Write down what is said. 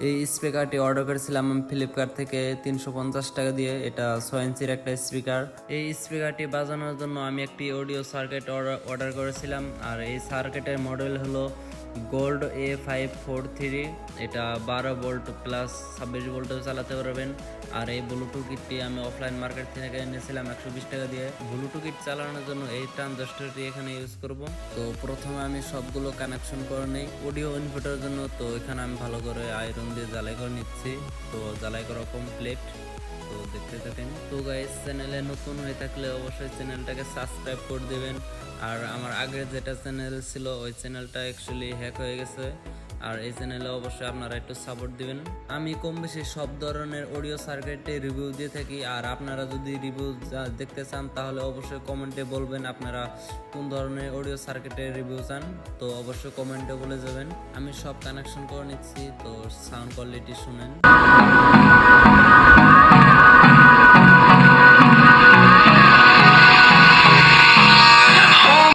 এই স্পিকারটি অর্ডার করেছিলাম আমি ফ্লিপকার্ট থেকে 350 টাকা দিয়ে। এটা 6 ইঞ্চির একটা স্পিকার। এই স্পিকারটি বাজানোর জন্য আমি একটি অডিও সার্কিট অর্ডার করেছিলাম, আর এই সার্কিটের মডেল হলো গোল্ড A543। এটা 12 ভোল্ট প্লাস 26 ভোল্টেও চালাতে পারবেন। আর এই ব্লুটুথ কিটটি আমি অফলাইন মার্কেট থেকে এনেছিলাম 120 টাকা দিয়ে। ব্লুটুথ কিট চালানোর জন্য এই ট্রানজিস্টরটি এখানে ইউজ করব। তো প্রথমে আমি সবগুলো কানেকশন করে নেই অডিও ইনপুটের জন্য। তো এখানে আমি ভালো করে আয়রন দিয়ে জ্বালাই করে নিচ্ছি। তো জ্বালাই করা কমপ্লিট, তো দেখতে থাকেন। তো গাইস, চ্যানেলে নতুন হয়ে থাকলে অবশ্যই চ্যানেলটাকে সাবস্ক্রাইব করে দেবেন। আর আমার আগের যেটা চ্যানেল ছিল ওই চ্যানেলটা অ্যাকচুয়ালি হ্যাক হয়ে গেছে, আর এই চ্যানেলে অবশ্যই আপনারা একটু সাপোর্ট দিবেন। আমি কম বেশি সব ধরনের অডিও সার্কিটে রিভিউ দিয়ে থাকি, আর আপনারা যদি রিভিউ দেখতে চান তাহলে অবশ্যই কমেন্টে বলবেন আপনারা কোন ধরনের অডিও সার্কিটের রিভিউ চান। তো অবশ্যই কমেন্টে বলে যাবেন। আমি সব কানেকশন করে নিচ্ছি, তো সাউন্ড কোয়ালিটি শুনেন।